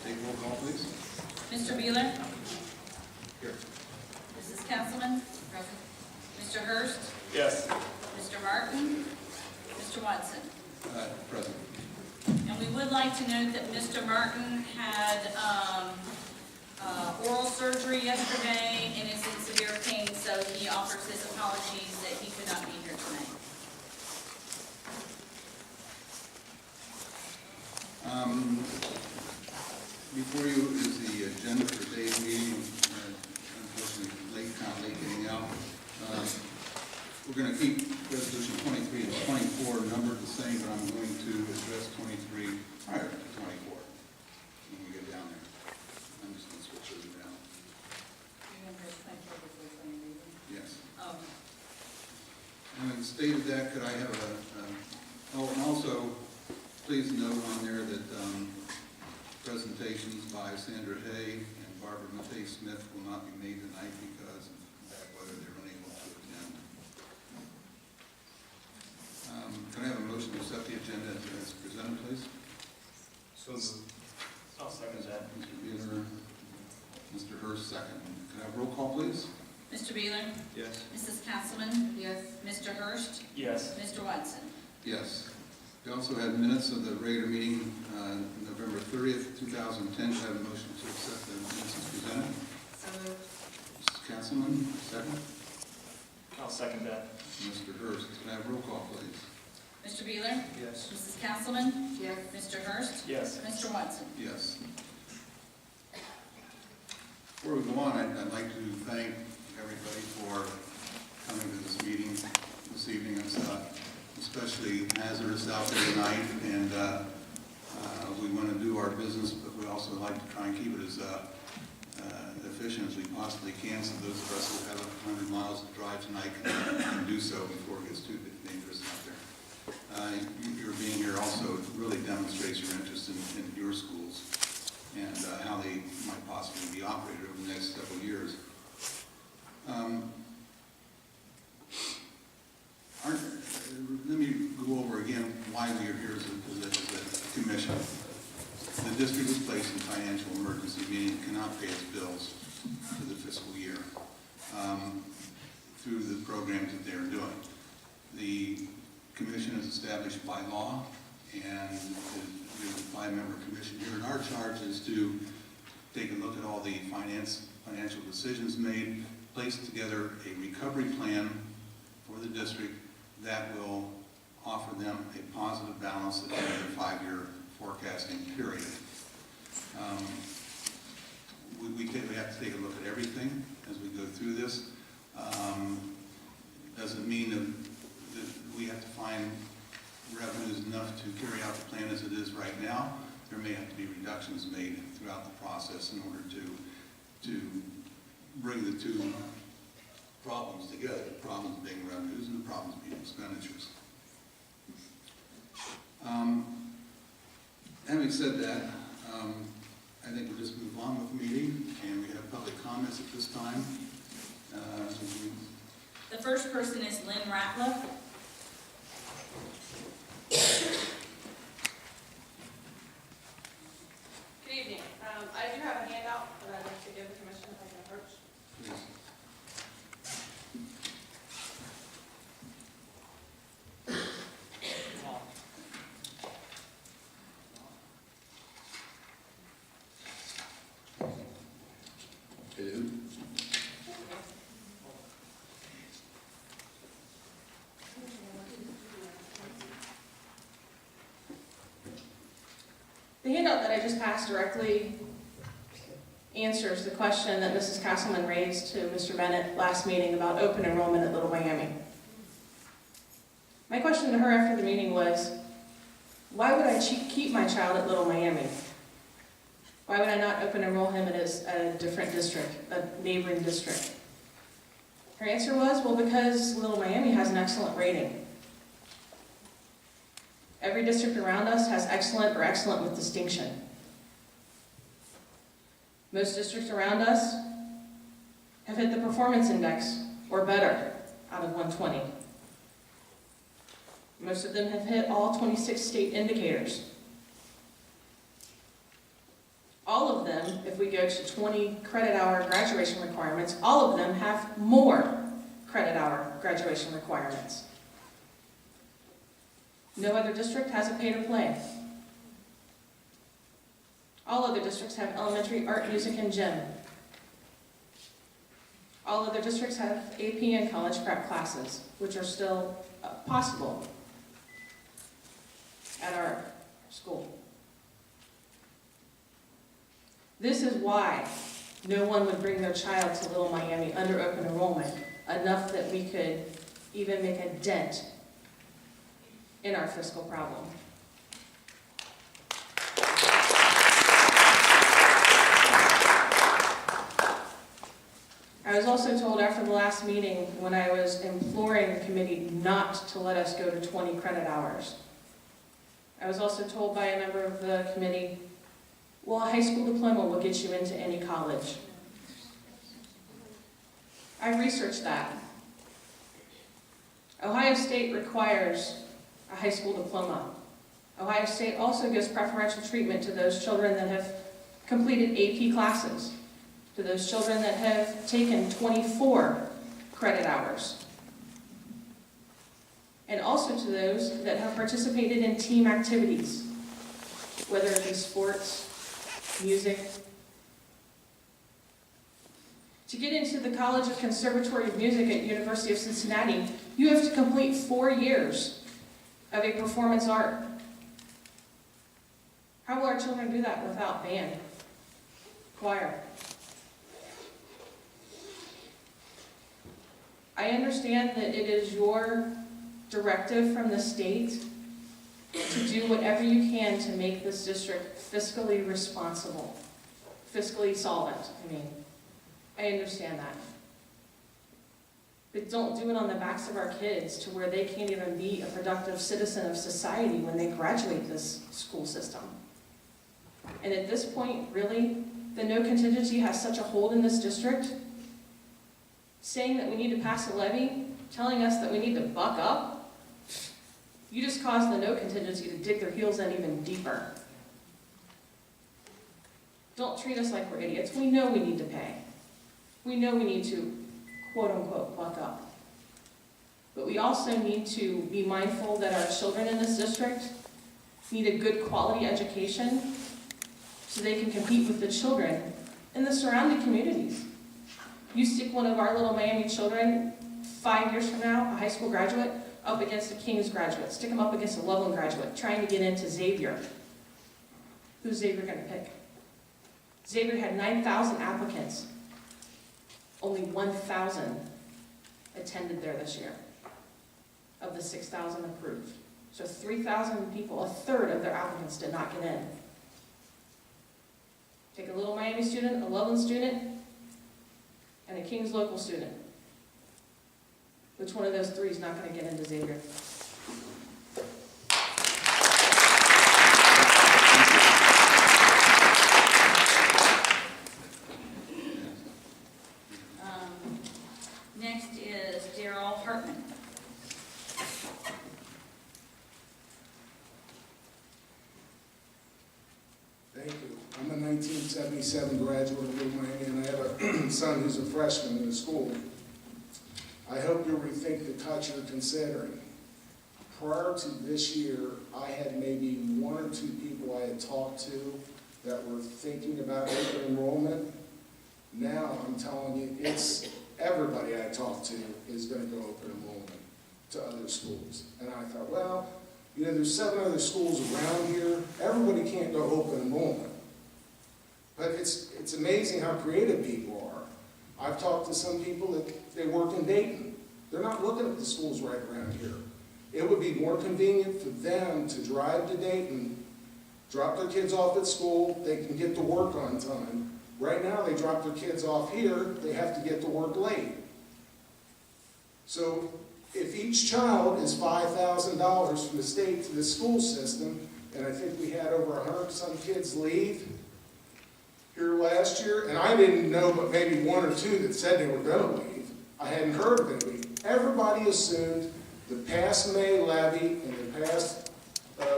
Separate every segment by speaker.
Speaker 1: take roll call, please?
Speaker 2: Mr. Beeler?
Speaker 1: Here.
Speaker 2: Mrs. Councilman? Present. Mr. Hurst?
Speaker 3: Yes.
Speaker 2: Mr. Martin? Mr. Watson?
Speaker 1: Present.
Speaker 2: And we would like to note that Mr. Martin had oral surgery yesterday and is in severe pain, so he offers his apologies that he could not be here tonight.
Speaker 1: Before you is the agenda for today's meeting. Unfortunately, kind of late getting out. We're going to keep resolution 23 and 24 numbered the same, but I'm going to address 23 prior to 24 when we get down there. I'm just going to switch those around. Yes.
Speaker 2: Oh.
Speaker 1: Having stated that, could I have oh, and also, please note on there that presentations by Sandra Hay and Barbara Matei Smith will not be made tonight because of bad weather. They're unable to attend. Can I have a motion to accept the agenda as presented, please?
Speaker 3: So I'll second that.
Speaker 1: Mr. Beeler, Mr. Hurst, second. Can I have roll call, please?
Speaker 2: Mr. Beeler?
Speaker 3: Yes.
Speaker 2: Mrs. Councilman? Yes. Mr. Hurst?
Speaker 3: Yes.
Speaker 2: Mr. Watson?
Speaker 1: Yes. We also have minutes of the regular meeting, November 30th, 2010. Can I have a motion to accept the minutes as presented?
Speaker 2: So moved.
Speaker 1: Mrs. Councilman, second.
Speaker 3: I'll second that.
Speaker 1: Mr. Hurst, can I have roll call, please?
Speaker 2: Mr. Beeler?
Speaker 3: Yes.
Speaker 2: Mrs. Councilman? Yes. Mr. Hurst?
Speaker 3: Yes.
Speaker 2: Mr. Watson?
Speaker 1: Yes. Before we go on, I'd like to thank everybody for coming to this meeting this evening. It's especially hazardous out there tonight, and we want to do our business, but we also like to try and keep it as efficient as we possibly can, so those of us who have 100 miles to drive tonight can do so before it gets too dangerous out there. Your being here also really demonstrates your interest in your schools and how they might possibly be operated over the next several years. Let me go over again why we are here as a commission. The district is placed in financial emergency, meaning it cannot pay its bills for the fiscal year through the programs that they're doing. The commission is established by law, and there's a 5-member commission here, and our charge is to take a look at all the financial decisions made, place together a recovery plan for the district that will offer them a positive balance at the end of the 5-year forecasting period. We have to take a look at everything as we go through this. Doesn't mean that we have to find revenues enough to carry out the plan as it is right now. There may have to be reductions made throughout the process in order to bring the two problems together, the problems being revenues and the problems being expenditures. Having said that, I think we'll just move on with the meeting, and we have public comments at this time.
Speaker 2: The first person is Lynn Ratliff.
Speaker 4: Good evening. I do have a handout that I'd like to give the commission if I can approach.
Speaker 1: Please. Hello.
Speaker 4: The handout that I just passed directly answers the question that Mrs. Castleman raised to Mr. Bennett last meeting about open enrollment at Little Miami. My question to her after the meeting was, why would I keep my child at Little Miami? Why would I not open enroll him at a different district, a neighboring district? Her answer was, well, because Little Miami has an excellent rating. Every district around us has excellent or excellent with distinction. Most districts around us have hit the performance index or better out of 120. Most of them have hit all 26 state indicators. them, if we go to 20 credit hour graduation requirements, all of them have more credit hour graduation requirements. No other district has a pay to play. All other districts have elementary art, music, and gym. All other districts have AP and college prep classes, which are still possible at our school. This is why no one would bring their child to Little Miami under open enrollment, enough that we could even make a dent in our fiscal problem. I was also told after the last meeting, when I was imploring the committee not to let us go to 20 credit hours, I was also told by a member of the committee, well, a high school diploma will get you into any college. I researched that. Ohio State requires a high school diploma. Ohio State also gives preferential treatment to those children that have completed AP classes, to those children that have taken 24 credit hours, and also to those that have participated in team activities, whether it be sports, music. To get into the College of Conservatory of Music at University of Cincinnati, you have to complete 4 years of a performance art. How will our children do that without band, choir? I understand that it is your directive from the state to do whatever you can to make this district fiscally responsible, fiscally solvent, I understand that. But don't do it on the backs of our kids to where they can't even be a productive citizen of society when they graduate this school system. And at this point, really, the no contingency has such a hold in this district. Saying that we need to pass a levy, telling us that we need to buck up, you just caused the no contingency to dig their heels in even deeper. Don't treat us like we're idiots. We know we need to pay. We know we need to, quote unquote, buck up. But we also need to be mindful that our children in this district need a good quality education so they can compete with the children in the surrounding communities. You stick one of our Little Miami children 5 years from now, a high school graduate, up against a King's graduate. Stick them up against a Loveland graduate, trying to get into Xavier. Who's Xavier going to pick? Xavier had 9,000 applicants. Only 1,000 attended there this year of the 6,000 approved. So 3,000 people, a third of their applicants did not get in. Take a Little Miami student, a Loveland student, and a King's local student. Which one of those three is not going to get into Xavier?
Speaker 2: Next is Daryl Hartmann.
Speaker 5: Thank you. I'm a 1977 graduate of Little Miami, and I have a son who's a freshman in the school. I hope you'll rethink the cuts you're considering. Prior to this year, I had maybe 1 or 2 people I had talked to that were thinking about open enrollment. Now, I'm telling you, it's everybody I talk to is going to go open enrollment to other schools. And I thought, well, you know, there's 7 other schools around here. Everybody can't go open enrollment. But it's amazing how creative people are. I've talked to some people that they work in Dayton. They're not looking at the schools right around here. It would be more convenient for them to drive to Dayton, drop their kids off at school, they can get to work on time. Right now, they drop their kids off here, they have to get to work late. So if each child is $5,000 from the state to the school system, and I think we had over 100-some kids leave here last year, and I didn't know but maybe 1 or 2 that said they were going to leave. I hadn't heard of them leave. Everybody assumed the past May levy and the past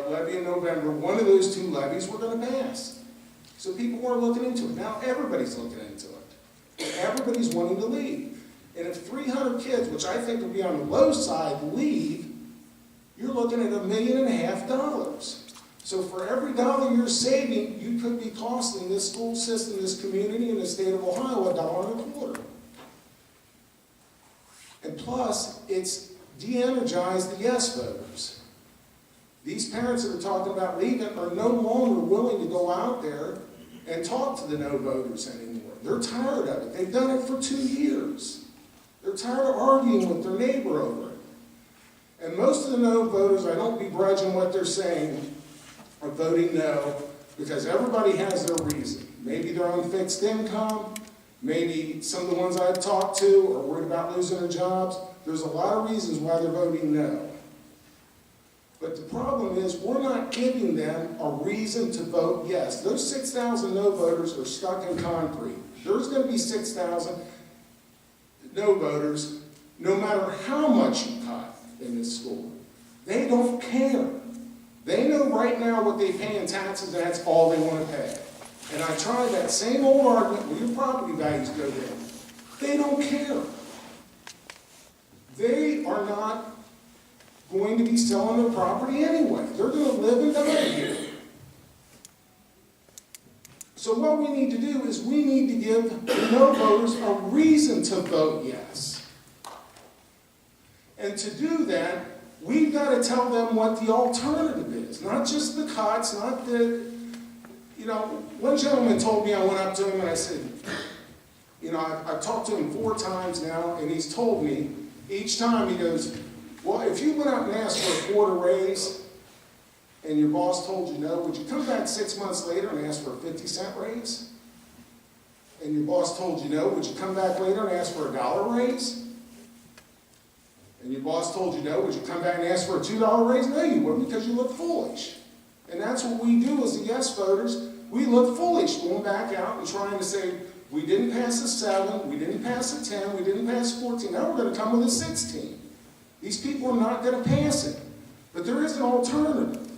Speaker 5: levy in November, one of those 2 levies were going to pass. So people are looking into it. Now everybody's looking into it. Everybody's wanting to leave. And if 300 kids, which I think will be on the low side, leave, you're looking at $1.5 million. So for every dollar you're saving, you could be costing this school system, this community, and the state of Ohio $1.25. And plus, it's de-energized the yes voters. These parents that are talking about leaving are no longer willing to go out there and talk to the no voters anymore. They're tired of it. They've done it for 2 years. They're tired of arguing with their neighbor over it. And most of the no voters, I don't begrudge them what they're saying, are voting no because everybody has their reason. Maybe they're on fixed income. Maybe some of the ones I've talked to are worried about losing their jobs. There's a lot of reasons why they're voting no. But the problem is we're not giving them a reason to vote yes. Those 6,000 no voters are stuck in concrete. There's going to be 6,000 no voters no matter how much you cut in this school. They don't care. They know right now what they pay in taxes, and that's all they want to pay. And I tried that same old argument where your property values go down. They don't care. They are not going to be selling their property anyway. They're going to live and die here. So what we need to do is we need to give the no voters a reason to vote yes. And to do that, we've got to tell them what the alternative is. Not just the cuts, not the, one gentleman told me, I went up to him and I said, I've talked to him 4 times now, and he's told me, each time he goes, well, if you went up and asked for a quarter raise, and your boss told you no, would you come back 6 months later and ask for a 50-cent raise? And your boss told you no, would you come back later and ask for a $1 raise? And your boss told you no, would you come back and ask for a $2 raise? No, you wouldn't, because you look foolish. And that's what we do as the yes voters. We look foolish going back out and trying to say, we didn't pass a 7, we didn't pass a 10, we didn't pass 14, now we're going to come with a 16. These people are not going to pass it. But there is an alternative.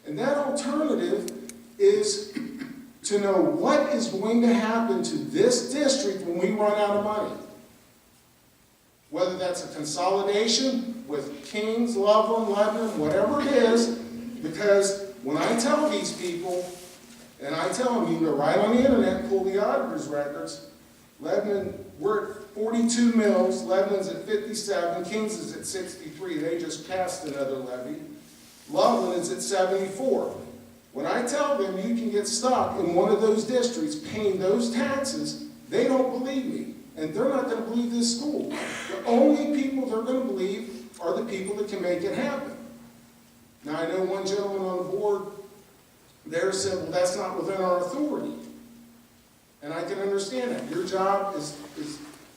Speaker 5: And that alternative is to know what is going to happen to this district when we run out of money. Whether that's a consolidation with Kings, Loveland, Lebanon, whatever it is, because when I tell these people, and I tell them, you can go right on the internet and pull the auditor's records, Lebanon, we're at 42 mills, Lebanon's at 57, Kings is at 63, they just passed another levy. Loveland is at 74. When I tell them you can get stuck in one of those districts paying those taxes, they don't believe me. And they're not going to believe this school. The only people they're going to believe are the people that can make it happen. Now, I know one gentleman on the board there said, well, that's not within our authority. And I can understand that. Your job is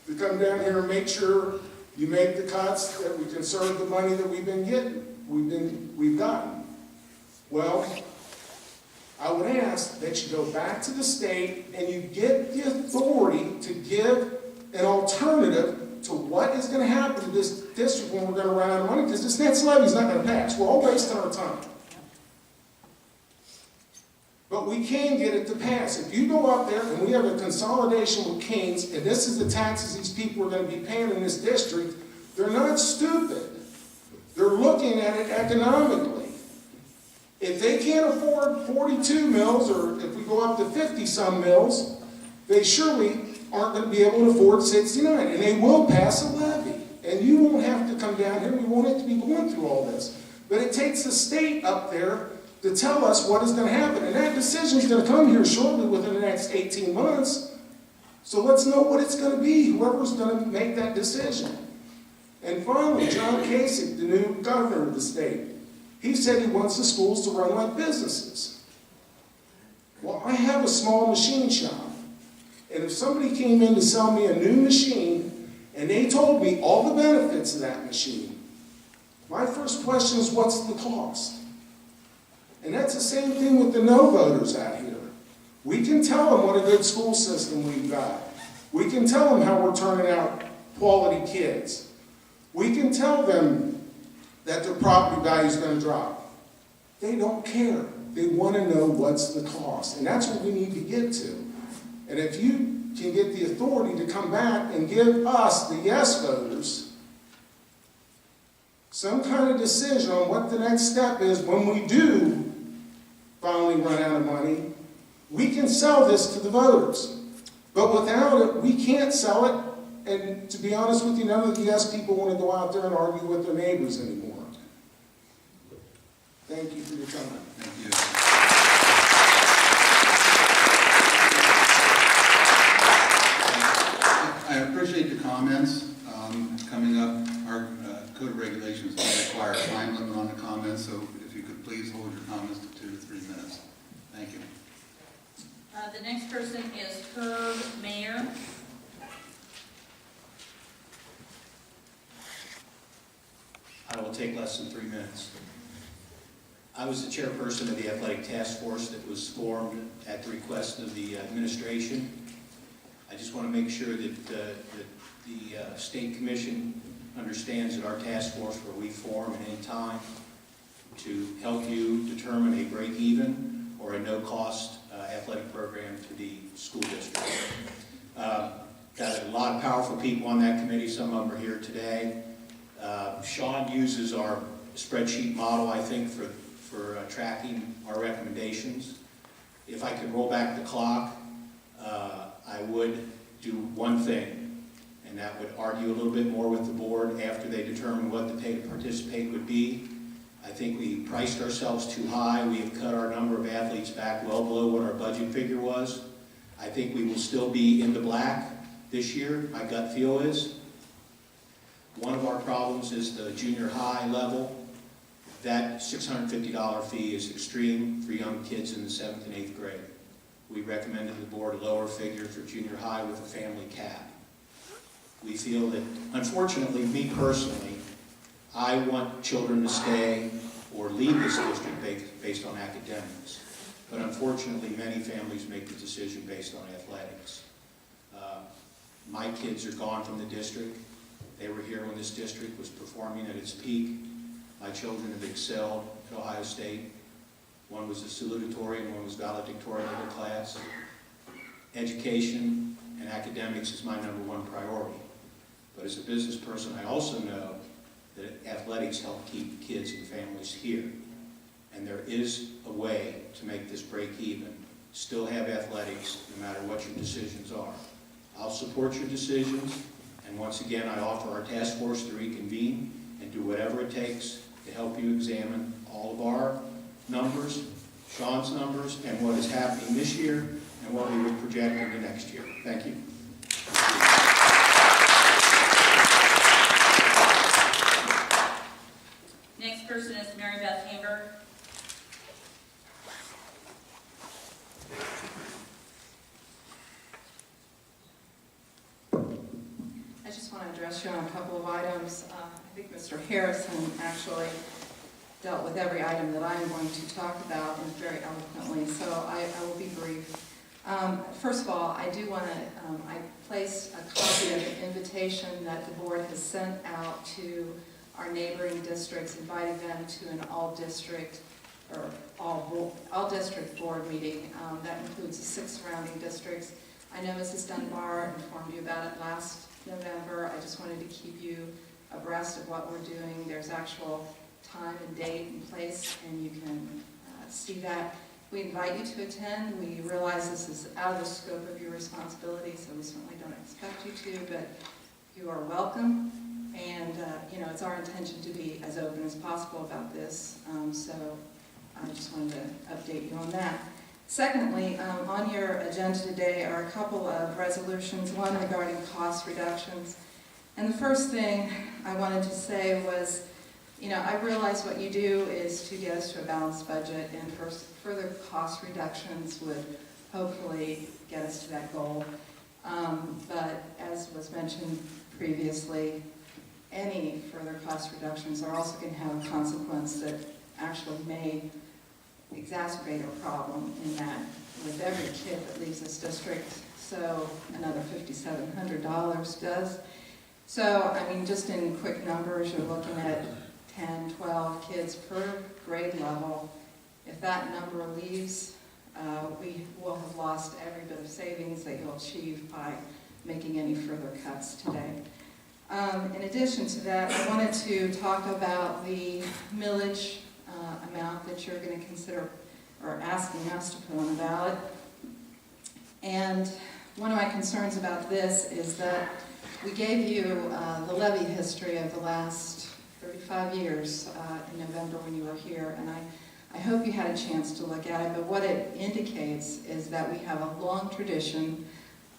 Speaker 5: to come down here and make sure you make the cuts, that we conserve the money that we've been getting, we've gotten. Well, I would ask that you go back to the state and you get the authority to give an alternative to what is going to happen to this district when we're going to run out of money, because this next levy is not going to pass. We're all wasting our time. But we can get it to pass. If you go up there and we have a consolidation with Kings, and this is the taxes these people are going to be paying in this district, they're not stupid. They're looking at it economically. If they can't afford 42 mills, or if we go up to 50-some mills, they surely aren't going to be able to afford 69, and they will pass a levy. And you won't have to come down here. We won't have to be going through all this. But it takes the state up there to tell us what is going to happen. And that decision is going to come here shortly within the next 18 months. So let's know what it's going to be, whoever's going to make that decision. And finally, John Kasich, the new governor of the state, he said he wants the schools to run like businesses. Well, I have a small machine shop. And if somebody came in to sell me a new machine, and they told me all the benefits of that machine, my first question is, what's the cost? And that's the same thing with the no voters out here. We can tell them what a good school system we've got. We can tell them how we're turning out quality kids. We can tell them that their property value is going to drop. They don't care. They want to know what's the cost, and that's what we need to get to. And if you can get the authority to come back and give us, the yes voters, some kind of decision on what the next step is when we do finally run out of money, we can sell this to the voters. But without it, we can't sell it. And to be honest with you, none of the yes people want to go out there and argue with their neighbors anymore. Thank you for your time.
Speaker 1: Thank you. I appreciate the comments. Coming up, our code of regulations will require a time limit on the comments, so if you could please hold your comments to 2 to 3 minutes. Thank you.
Speaker 2: The next person is Herb Mayer.
Speaker 6: I will take less than 3 minutes. I was the chairperson of the athletic task force that was formed at the request of the administration. I just want to make sure that the state commission understands that our task force, where we form at any time to help you determine a break-even or a no-cost athletic program to the school district. Got a lot of powerful people on that committee. Some of them are here today. Sean uses our spreadsheet model, I think, for tracking our recommendations. If I could roll back the clock, I would do one thing, and that would argue a little bit more with the board after they determine what the pay to participate would be. I think we priced ourselves too high. We have cut our number of athletes back well below what our budget figure was. I think we will still be in the black this year, my gut feel is. One of our problems is the junior high level. That $650 fee is extreme for young kids in the 7th and 8th grade. We recommended the board a lower figure for junior high with a family cap. We feel that, unfortunately, me personally, I want children to stay or leave this district based on academics. But unfortunately, many families make the decision based on athletics. My kids are gone from the district. They were here when this district was performing at its peak. My children have excelled at Ohio State. One was a salutatorian, one was valedictorian of their class. Education and academics is my #1 priority. But as a business person, I also know that athletics help keep kids and families here. And there is a way to make this break even, still have athletics no matter what your decisions are. I'll support your decisions, and once again, I offer our task force to reconvene and do whatever it takes to help you examine all of our numbers, Sean's numbers, and what is happening this year and what we would project into next year. Thank you.
Speaker 2: Next person is Mary Beth Hamburg.
Speaker 4: I just want to address you on a couple of items. I think Mr. Harrison actually dealt with every item that I'm going to talk about and very eloquently, so I will be brief. First of all, I do want to, I placed a copy of the invitation that the board has sent out to our neighboring districts, inviting them to an all-district or all-district board meeting. That includes the 6 surrounding districts. I know Mrs. Dunbar informed you about it last November. I just wanted to keep you abreast of what we're doing. There's actual time and date and place, and you can see that. We invite you to attend. We realize this is out of the scope of your responsibility, so we certainly don't expect you to, but you are welcome. And, it's our intention to be as open as possible about this, so I just wanted to update you on that. Secondly, on your agenda today are a couple of resolutions, one regarding cost reductions. And the first thing I wanted to say was, I realize what you do is to get us to a balanced budget, and further cost reductions would hopefully get us to that goal. But as was mentioned previously, any further cost reductions are also going to have a consequence that actually may exacerbate our problem, in that with every kid that leaves this district, so another $5,700 does. So, just in quick numbers, you're looking at 10, 12 kids per grade level
Speaker 7: If that number leaves, we will have lost every bit of savings that you'll achieve by making any further cuts today. In addition to that, I wanted to talk about the millage amount that you're going to consider or asking us to put on the ballot. And one of my concerns about this is that we gave you the levy history of the last 35 years in November when you were here, and I hope you had a chance to look at it, but what it indicates is that we have a long tradition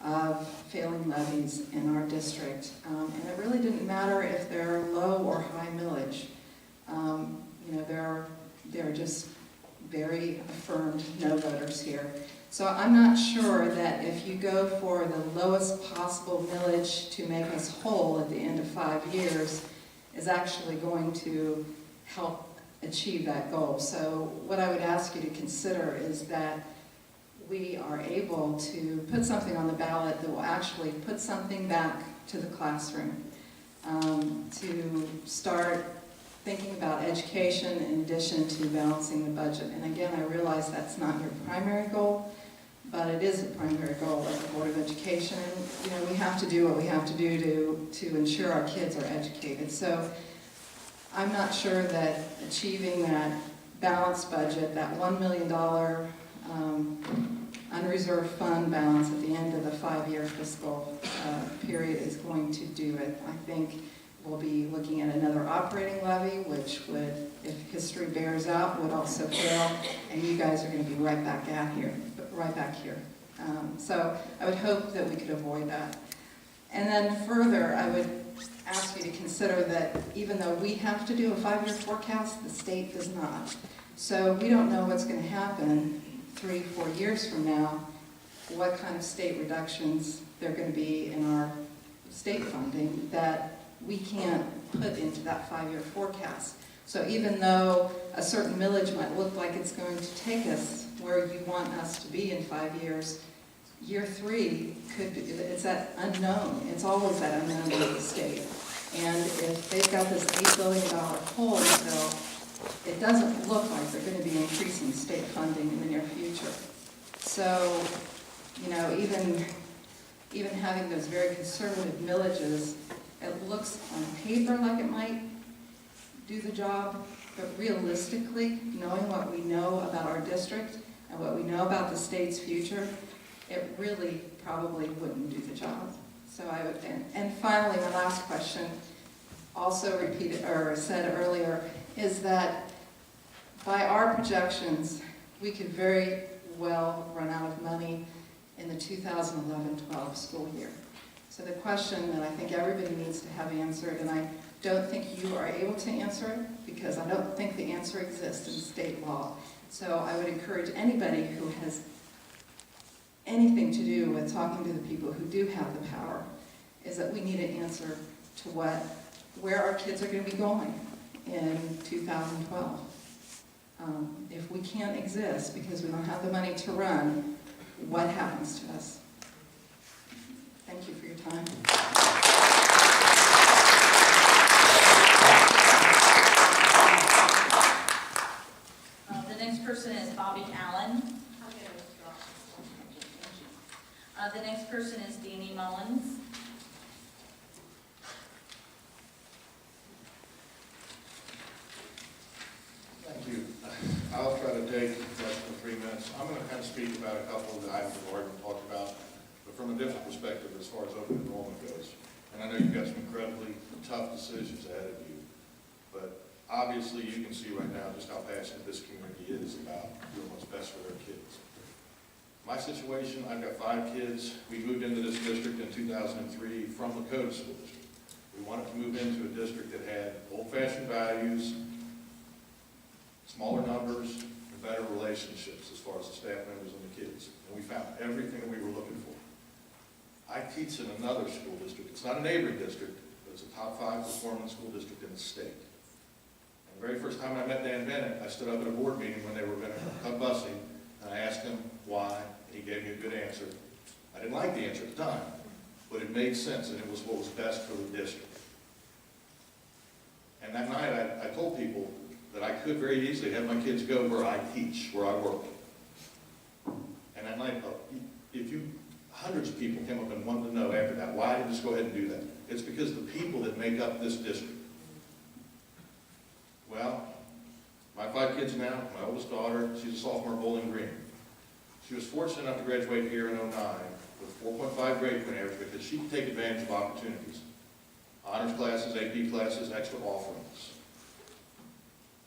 Speaker 7: of failing levies in our district, and it really didn't matter if they're low or high millage. You know, there are just very affirmed no voters here. So I'm not sure that if you go for the lowest possible millage to make us whole at the end of 5 years is actually going to help achieve that goal. So what I would ask you to consider is that we are able to put something on the ballot that will actually put something back to the classroom, to start thinking about education in addition to balancing the budget. And again, I realize that's not your primary goal, but it is a primary goal of the Board of Education. You know, we have to do what we have to do to ensure our kids are educated. So I'm not sure that achieving that balanced budget, that $1 million unreserved fund balance at the end of the 5-year fiscal period is going to do it. I think we'll be looking at another operating levy, which would, if history bears out, would also fail, and you guys are going to be right back here. So I would hope that we could avoid that. And then further, I would ask you to consider that even though we have to do a 5-year forecast, the state does not. So we don't know what's going to happen 3-4 years from now, what kind of state reductions there are going to be in our state funding that we can't put into that 5-year forecast. So even though a certain millage might look like it's going to take us where you want us to be in 5 years, year 3 could be, it's that unknown. It's always that unknown with the state. And if they've got this $8 billion hole to fill, it doesn't look like they're going to be increasing state funding in the near future. So, you know, even having those very conservative millages, it looks on paper like it might do the job, but realistically, knowing what we know about our district and what we know about the state's future, it really probably wouldn't do the job. So I would, and finally, my last question, also repeated or said earlier, is that by our projections, we could very well run out of money in the 2011-12 school year. So the question that I think everybody needs to have answered, and I don't think you are able to answer it, because I don't think the answer exists in state law. So I would encourage anybody who has anything to do with talking to the people who do have the power, is that we need an answer to where our kids are going to be going in 2012. If we can't exist because we don't have the money to run, what happens to us? Thank you for your time.
Speaker 2: The next person is Bobby Allen. The next person is Danny Mullins.
Speaker 8: Thank you. I'll try to take less than 3 minutes. I'm going to kind of speak about a couple of the items we've already talked about, but from a different perspective as far as open enrollment goes. And I know you've got some incredibly tough decisions ahead of you, but obviously you can see right now just how passionate this community is about doing what's best for their kids. My situation, I've got 5 kids. We moved into this district in 2003 from the Coda School District. We wanted to move into a district that had old-fashioned values, smaller numbers, and better relationships as far as the staff members and the kids. And we found everything we were looking for. I teach in another school district. It's not a neighboring district, but it's a top 5 performing school district in the state. And the very first time I met Dan Bennett, I stood up at a board meeting when they were going to cut busing, and I asked him why, and he gave me a good answer. I didn't like the answer at the time, but it made sense, and it was what was best for the district. And that night, I told people, that I could very easily have my kids go where I teach, where I work. And at night, hundreds of people came up and wanted to know after that, why did you just go ahead and do that? It's because the people that make up this district. Well, my 5 kids now, my oldest daughter, she's a sophomore at Bowling Green. She was fortunate enough to graduate here in 09 with 4.5 grade point average because she could take advantage of opportunities. Honors classes, AP classes, extra offerings.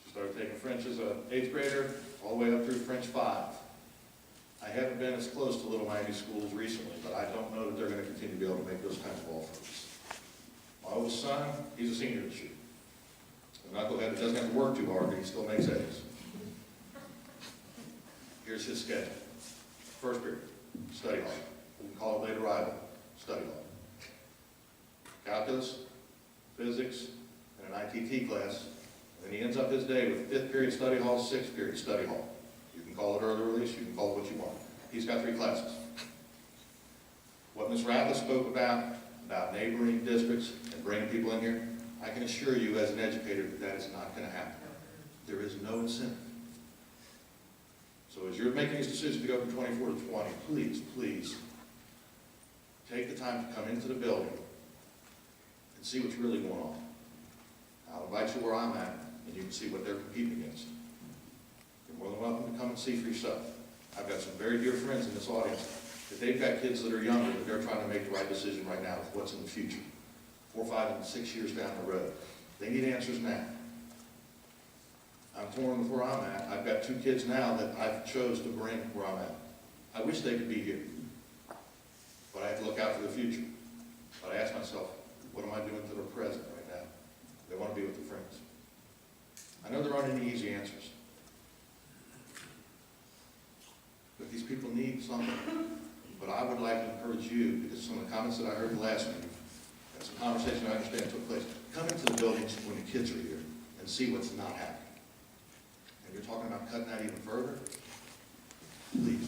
Speaker 8: She started taking French as an 8th grader, all the way up through French 5. I haven't been as close to Little Miami schools recently, but I don't know that they're going to continue to be able to make those kinds of offerings. My oldest son, he's a senior this year. A knucklehead that doesn't have to work too hard, but he still makes A's. Here's his schedule. First period, study hall. We can call it late arrival, study hall. Calculus, physics, and an ITT class. And then he ends up his day with 5th period study hall, 6th period study hall. You can call it early release, you can call it what you want. He's got 3 classes. What Ms. Ratliff spoke about neighboring districts and bringing people in here, I can assure you as an educator that that is not going to happen. There is no incentive. So as you're making these decisions to go from 24 to 20, please, please, take the time to come into the building and see what's really going on. I'll invite you where I'm at, and you can see what they're competing against. You're more than welcome to come and see for yourself. I've got some very dear friends in this audience that they've got kids that are younger, that they're trying to make the right decision right now with what's in the future. 4, 5, and 6 years down the road. They need answers now. I'm torn with where I'm at. I've got 2 kids now that I've chose to bring where I'm at. I wish they could be here, but I have to look out for the future. But I ask myself, what am I doing to the present right now? They want to be with their friends. I know there aren't any easy answers, but these people need something. But I would like to encourage you, because some of the comments that I heard in the last meeting, and some conversation I understand took place, come into the buildings when the kids are here and see what's not happening. And you're talking about cutting that even further? Please,